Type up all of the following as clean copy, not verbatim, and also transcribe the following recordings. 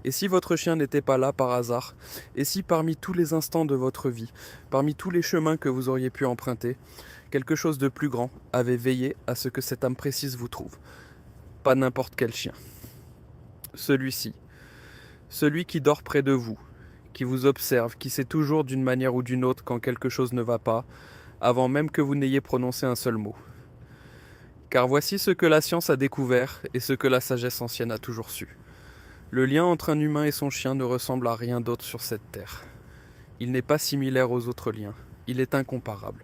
Et si votre chien n'était pas là par hasard? Et si parmi tous les instants de votre vie, parmi tous les chemins que vous auriez pu emprunter, quelque chose de plus grand avait veillé à ce que cette âme précise vous trouve? Pas n'importe quel chien. Celui-ci. Celui qui dort près de vous, qui vous observe, qui sait toujours d'une manière ou d'une autre quand quelque chose ne va pas, avant même que vous n'ayez prononcé un seul mot. Car voici ce que la science a découvert et ce que la sagesse ancienne a toujours su. Le lien entre un humain et son chien ne ressemble à rien d'autre sur cette terre. Il n'est pas similaire aux autres liens, il est incomparable.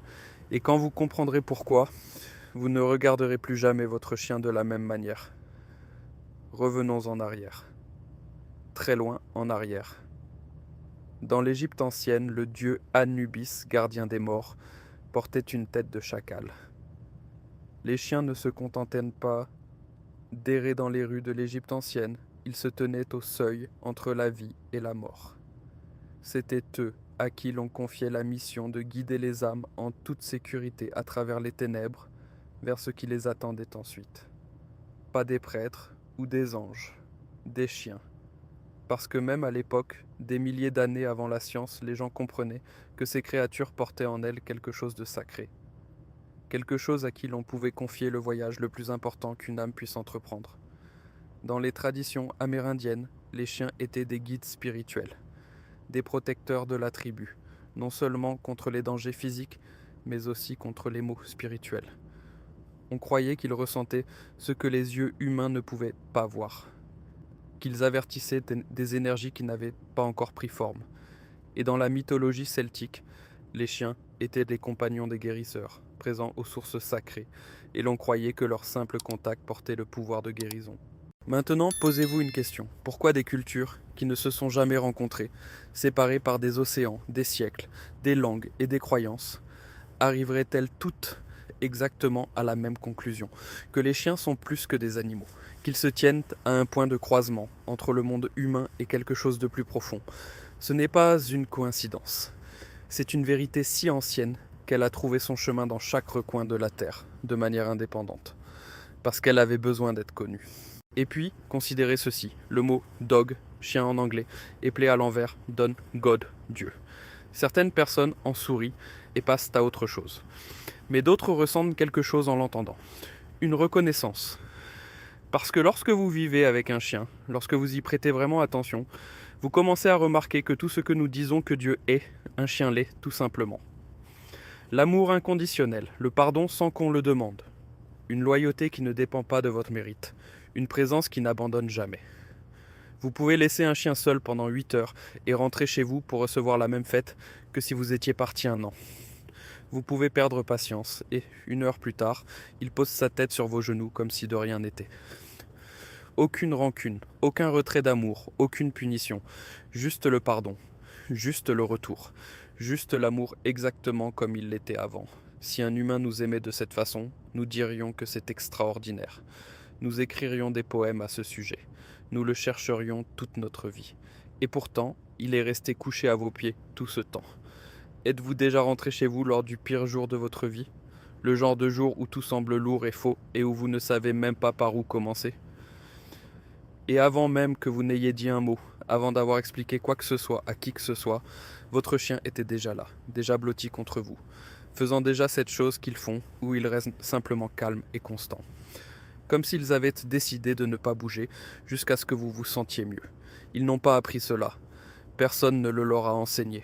Et quand vous comprendrez pourquoi, vous ne regarderez plus jamais votre chien de la même manière. Revenons en arrière. Très loin en arrière. Dans l'Égypte ancienne, le dieu Anubis, gardien des morts, portait une tête de chacal. Les chiens ne se contentaient pas d'errer dans les rues de l'Égypte ancienne, ils se tenaient au seuil entre la vie et la mort. C'étaient eux à qui l'on confiait la mission de guider les âmes en toute sécurité à travers les ténèbres vers ce qui les attendait ensuite. Pas des prêtres ou des anges, des chiens. Parce que même à l'époque, des milliers d'années avant la science, les gens comprenaient que ces créatures portaient en elles quelque chose de sacré. Quelque chose à qui l'on pouvait confier le voyage le plus important qu'une âme puisse entreprendre. Dans les traditions amérindiennes, les chiens étaient des guides spirituels, des protecteurs de la tribu, non seulement contre les dangers physiques, mais aussi contre les maux spirituels. On croyait qu'ils ressentaient ce que les yeux humains ne pouvaient pas voir, qu'ils avertissaient des énergies qui n'avaient pas encore pris forme. Et dans la mythologie celtique, les chiens étaient les compagnons des guérisseurs, présents aux sources sacrées, et l'on croyait que leur simple contact portait le pouvoir de guérison. Maintenant, posez-vous une question. Pourquoi des cultures qui ne se sont jamais rencontrées, séparées par des océans, des siècles, des langues et des croyances, arriveraient-elles toutes exactement à la même conclusion, que les chiens sont plus que des animaux, qu'ils se tiennent à un point de croisement entre le monde humain et quelque chose de plus profond? Ce n'est pas une coïncidence. C'est une vérité si ancienne qu'elle a trouvé son chemin dans chaque recoin de la Terre, de manière indépendante, parce qu'elle avait besoin d'être connue. Et puis, considérez ceci, le mot dog, chien en anglais, éplé à l'envers, donne God, Dieu. Certaines personnes en sourient et passent à autre chose. Mais d'autres ressentent quelque chose en l'entendant. Une reconnaissance. Parce que lorsque vous vivez avec un chien, lorsque vous y prêtez vraiment attention, vous commencez à remarquer que tout ce que nous disons que Dieu est, un chien l'est, tout simplement. L'amour inconditionnel, le pardon sans qu'on le demande, une loyauté qui ne dépend pas de votre mérite, une présence qui n'abandonne jamais. Vous pouvez laisser un chien seul pendant 8 heures et rentrer chez vous pour recevoir la même fête que si vous étiez parti un an. Vous pouvez perdre patience et, 1 heure plus tard, il pose sa tête sur vos genoux comme si de rien n'était. Aucune rancune, aucun retrait d'amour, aucune punition, juste le pardon, juste le retour, juste l'amour exactement comme il l'était avant. Si un humain nous aimait de cette façon, nous dirions que c'est extraordinaire. Nous écririons des poèmes à ce sujet. Nous le chercherions toute notre vie. Et pourtant, il est resté couché à vos pieds tout ce temps. Êtes-vous déjà rentré chez vous lors du pire jour de votre vie? Le genre de jour où tout semble lourd et faux et où vous ne savez même pas par où commencer? Et avant même que vous n'ayez dit un mot, avant d'avoir expliqué quoi que ce soit à qui que ce soit, votre chien était déjà là, déjà blotti contre vous, faisant déjà cette chose qu'ils font, où ils restent simplement calmes et constants. Comme s'ils avaient décidé de ne pas bouger jusqu'à ce que vous vous sentiez mieux. Ils n'ont pas appris cela. Personne ne le leur a enseigné.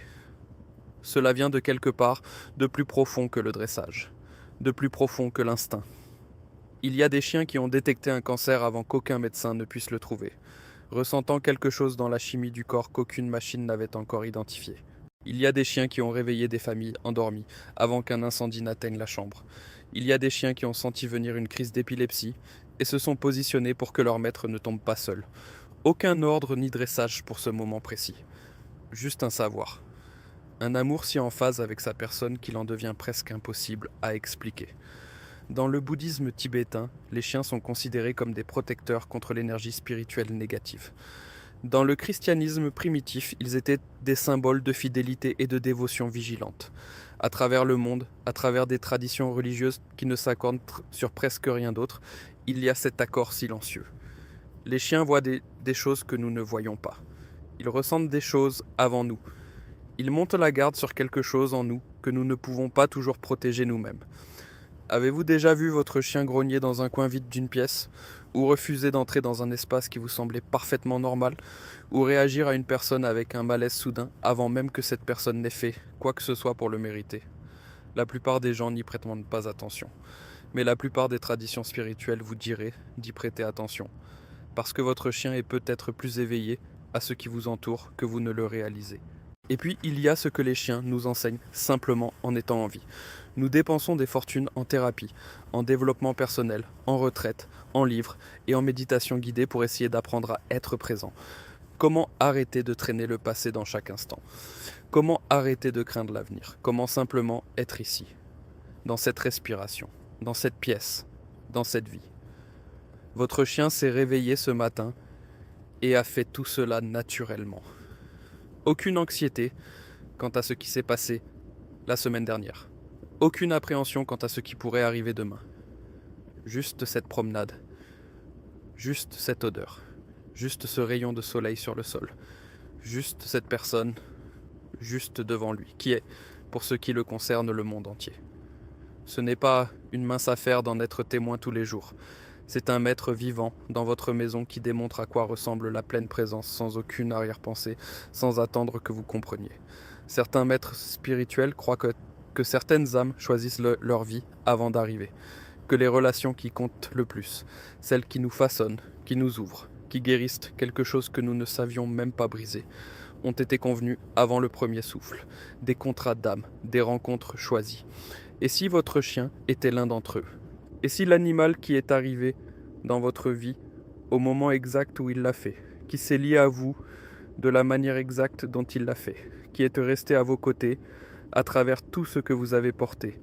Cela vient de quelque part de plus profond que le dressage, de plus profond que l'instinct. Il y a des chiens qui ont détecté un cancer avant qu'aucun médecin ne puisse le trouver, ressentant quelque chose dans la chimie du corps qu'aucune machine n'avait encore identifié. Il y a des chiens qui ont réveillé des familles endormies avant qu'un incendie n'atteigne la chambre. Il y a des chiens qui ont senti venir une crise d'épilepsie et se sont positionnés pour que leur maître ne tombe pas seul. Aucun ordre ni dressage pour ce moment précis. Juste un savoir. Un amour si en phase avec sa personne qu'il en devient presque impossible à expliquer. Dans le bouddhisme tibétain, les chiens sont considérés comme des protecteurs contre l'énergie spirituelle négative. Dans le christianisme primitif, ils étaient des symboles de fidélité et de dévotion vigilante. À travers le monde, à travers des traditions religieuses qui ne s'accordent sur presque rien d'autre, il y a cet accord silencieux. Les chiens voient des choses que nous ne voyons pas. Ils ressentent des choses avant nous. Ils montent la garde sur quelque chose en nous que nous ne pouvons pas toujours protéger nous-mêmes. Avez-vous déjà vu votre chien grogner dans un coin vide d'une pièce, ou refuser d'entrer dans un espace qui vous semblait parfaitement normal, ou réagir à une personne avec un malaise soudain avant même que cette personne n'ait fait quoi que ce soit pour le mériter? La plupart des gens n'y prêtent pas attention, mais la plupart des traditions spirituelles vous diraient d'y prêter attention, parce que votre chien est peut-être plus éveillé à ce qui vous entoure que vous ne le réalisez. Et puis, il y a ce que les chiens nous enseignent simplement en étant en vie. Nous dépensons des fortunes en thérapie, en développement personnel, en retraite, en livres et en méditation guidée pour essayer d'apprendre à être présent. Comment arrêter de traîner le passé dans chaque instant? Comment arrêter de craindre l'avenir? Comment simplement être ici, dans cette respiration, dans cette pièce, dans cette vie? Votre chien s'est réveillé ce matin et a fait tout cela naturellement. Aucune anxiété quant à ce qui s'est passé la semaine dernière. Aucune appréhension quant à ce qui pourrait arriver demain. Juste cette promenade. Juste cette odeur. Juste ce rayon de soleil sur le sol. Juste cette personne, juste devant lui, qui est, pour ce qui le concerne, le monde entier. Ce n'est pas une mince affaire d'en être témoin tous les jours. C'est un maître vivant dans votre maison qui démontre à quoi ressemble la pleine présence, sans aucune arrière-pensée, sans attendre que vous compreniez. Certains maîtres spirituels croient que certaines âmes choisissent leur vie avant d'arriver, que les relations qui comptent le plus, celles qui nous façonnent, qui nous ouvrent, qui guérissent quelque chose que nous ne savions même pas briser, ont été convenues avant le premier souffle, des contrats d'âme, des rencontres choisies. Et si votre chien était l'un d'entre eux? Et si l'animal qui est arrivé dans votre vie au moment exact où il l'a fait, qui s'est lié à vous de la manière exacte dont il l'a fait, qui est resté à vos côtés à travers tout ce que vous avez porté?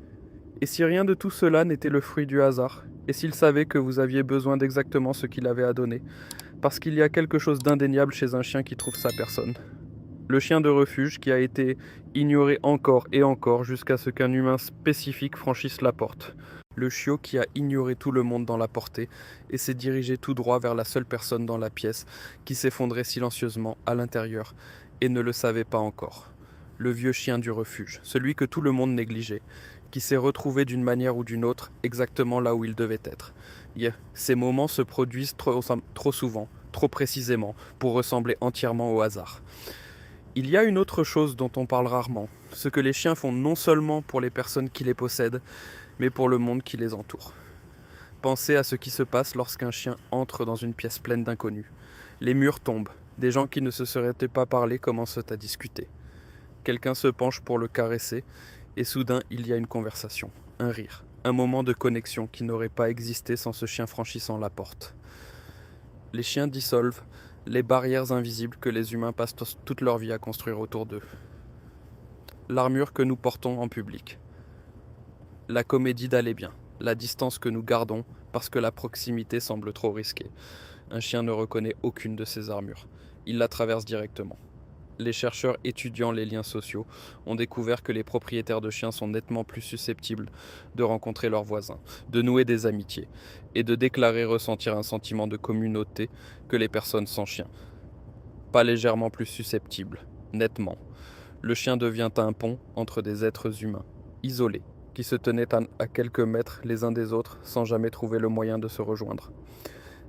Et si rien de tout cela n'était le fruit du hasard? Et s'il savait que vous aviez besoin d'exactement ce qu'il avait à donner? Parce qu'il y a quelque chose d'indéniable chez un chien qui trouve sa personne. Le chien de refuge qui a été ignoré encore et encore jusqu'à ce qu'un humain spécifique franchisse la porte. Le chiot qui a ignoré tout le monde dans la portée et s'est dirigé tout droit vers la seule personne dans la pièce qui s'effondrait silencieusement à l'intérieur et ne le savait pas encore. Le vieux chien du refuge, celui que tout le monde négligeait, qui s'est retrouvé d'une manière ou d'une autre exactement là où il devait être. Ces moments se produisent trop souvent, trop précisément, pour ressembler entièrement au hasard. Il y a une autre chose dont on parle rarement, ce que les chiens font non seulement pour les personnes qui les possèdent, mais pour le monde qui les entoure. Pensez à ce qui se passe lorsqu'un chien entre dans une pièce pleine d'inconnus. Les murs tombent, des gens qui ne se seraient pas parlé commencent à discuter. Quelqu'un se penche pour le caresser, et soudain il y a une conversation, un rire, un moment de connexion qui n'aurait pas existé sans ce chien franchissant la porte. Les chiens dissolvent les barrières invisibles que les humains passent toute leur vie à construire autour d'eux. L'armure que nous portons en public. La comédie d'aller bien, la distance que nous gardons parce que la proximité semble trop risquée. Un chien ne reconnaît aucune de ces armures. Il la traverse directement. Les chercheurs étudiant les liens sociaux ont découvert que les propriétaires de chiens sont nettement plus susceptibles de rencontrer leurs voisins, de nouer des amitiés et de déclarer ressentir un sentiment de communauté que les personnes sans chien. Pas légèrement plus susceptibles, nettement. Le chien devient un pont entre des êtres humains, isolés, qui se tenaient à quelques mètres les uns des autres sans jamais trouver le moyen de se rejoindre.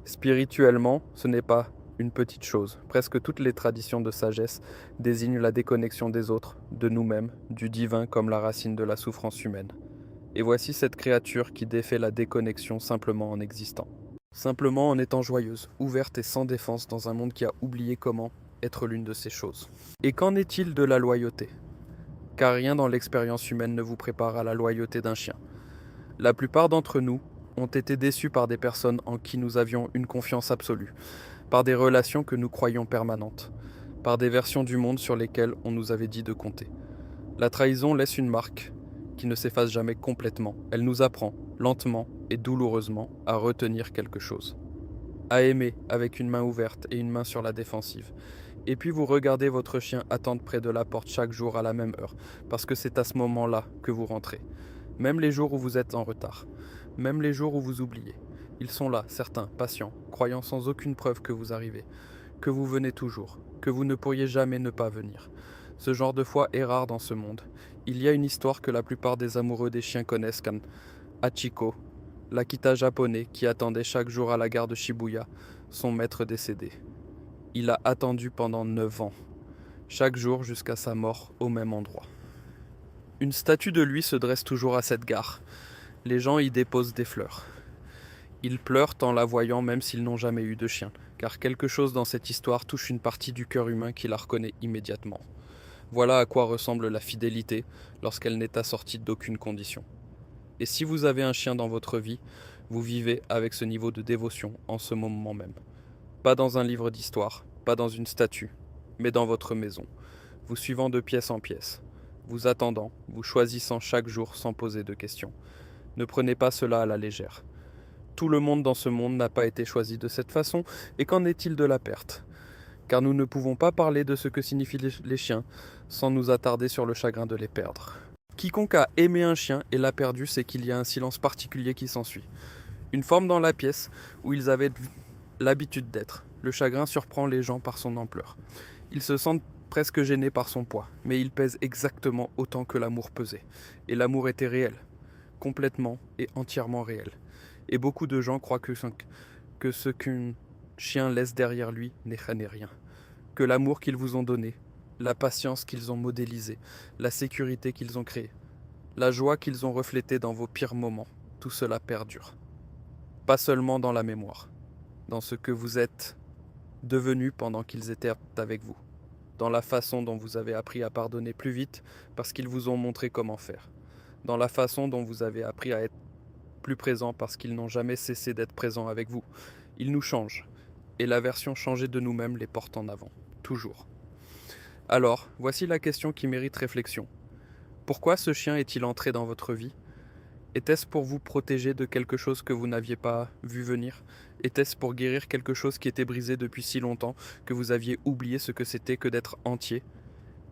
Spirituellement, ce n'est pas une petite chose. Presque toutes les traditions de sagesse désignent la déconnexion des autres, de nous-mêmes, du divin comme la racine de la souffrance humaine. Et voici cette créature qui défait la déconnexion simplement en existant. Simplement en étant joyeuse, ouverte et sans défense dans un monde qui a oublié comment être l'une de ces choses. Et qu'en est-il de la loyauté ? Car rien dans l'expérience humaine ne vous prépare à la loyauté d'un chien. La plupart d'entre nous ont été déçus par des personnes en qui nous avions une confiance absolue, par des relations que nous croyions permanentes, par des versions du monde sur lesquelles on nous avait dit de compter. La trahison laisse une marque qui ne s'efface jamais complètement. Elle nous apprend, lentement et douloureusement, à retenir quelque chose. À aimer avec une main ouverte et une main sur la défensive. Et puis vous regardez votre chien attendre près de la porte chaque jour à la même heure, parce que c'est à ce moment-là que vous rentrez. Même les jours où vous êtes en retard, même les jours où vous oubliez, Ils sont là, certains, patients, croyant sans aucune preuve que vous arrivez, que vous venez toujours, que vous ne pourriez jamais ne pas venir. Ce genre de foi est rare dans ce monde. Il y a une histoire que la plupart des amoureux des chiens connaissent comme Hachiko, l'Akita japonais qui attendait chaque jour à la gare de Shibuya, son maître décédé. Il a attendu pendant 9 ans, chaque jour jusqu'à sa mort au même endroit. Une statue de lui se dresse toujours à cette gare. Les gens y déposent des fleurs. Ils pleurent en la voyant même s'ils n'ont jamais eu de chien, car quelque chose dans cette histoire touche une partie du cœur humain qui la reconnaît immédiatement. Voilà à quoi ressemble la fidélité lorsqu'elle n'est assortie d'aucune condition. Et si vous avez un chien dans votre vie, vous vivez avec ce niveau de dévotion en ce moment même. Pas dans un livre d'histoire, pas dans une statue, mais dans votre maison, vous suivant de pièce en pièce, vous attendant, vous choisissant chaque jour sans poser de questions. Ne prenez pas cela à la légère. Tout le monde dans ce monde n'a pas été choisi de cette façon, et qu'en est-il de la perte ? Car nous ne pouvons pas parler de ce que signifient les chiens sans nous attarder sur le chagrin de les perdre. Quiconque a aimé un chien et l'a perdu, c'est qu'il y a un silence particulier qui s'ensuit. Une forme dans la pièce où ils avaient l'habitude d'être. Le chagrin surprend les gens par son ampleur. Ils se sentent presque gênés par son poids, mais il pèse exactement autant que l'amour pesait. Et l'amour était réel, complètement et entièrement réel. Et beaucoup de gens croient que ce qu'un chien laisse derrière lui n'est rien. Que l'amour qu'ils vous ont donné, la patience qu'ils ont modélisée, la sécurité qu'ils ont créée, la joie qu'ils ont reflétée dans vos pires moments, tout cela perdure. Pas seulement dans la mémoire, dans ce que vous êtes devenu pendant qu'ils étaient avec vous, dans la façon dont vous avez appris à pardonner plus vite parce qu'ils vous ont montré comment faire, dans la façon dont vous avez appris à être plus présent parce qu'ils n'ont jamais cessé d'être présents avec vous. Ils nous changent, et la version changée de nous-mêmes les porte en avant, toujours. Alors, voici la question qui mérite réflexion. Pourquoi ce chien est-il entré dans votre vie ? Était-ce pour vous protéger de quelque chose que vous n'aviez pas vu venir ? Était-ce pour guérir quelque chose qui était brisé depuis si longtemps que vous aviez oublié ce que c'était que d'être entier ?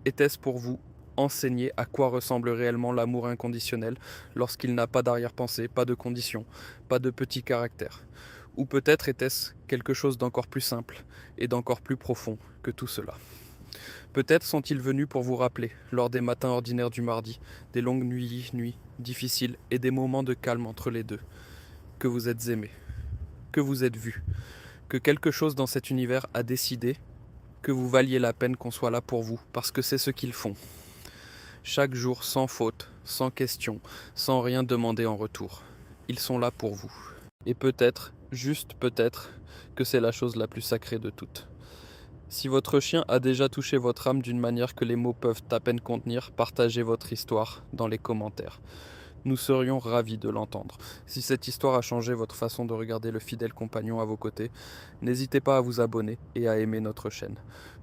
Était-ce pour vous enseigner à quoi ressemble réellement l'amour inconditionnel lorsqu'il n'a pas d'arrière-pensée, pas de conditions, pas de petit caractère ? Ou peut-être était-ce quelque chose d'encore plus simple et d'encore plus profond que tout cela ? Peut-être sont-ils venus pour vous rappeler, lors des matins ordinaires du mardi, des longues nuits difficiles et des moments de calme entre les deux, que vous êtes aimés, que vous êtes vus, que quelque chose dans cet univers a décidé que vous valiez la peine qu'on soit là pour vous, parce que c'est ce qu'ils font. Chaque jour, sans faute, sans question, sans rien demander en retour. Ils sont là pour vous. Et peut-être, juste peut-être, que c'est la chose la plus sacrée de toutes. Si votre chien a déjà touché votre âme d'une manière que les mots peuvent à peine contenir, partagez votre histoire dans les commentaires. Nous serions ravis de l'entendre. Si cette histoire a changé votre façon de regarder le fidèle compagnon à vos côtés, n'hésitez pas à vous abonner et à aimer notre chaîne.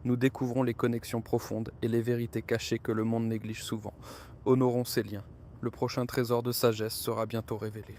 Nous découvrons les connexions profondes et les vérités cachées que le monde néglige souvent. Honorons ces liens. Le prochain trésor de sagesse sera bientôt révélé.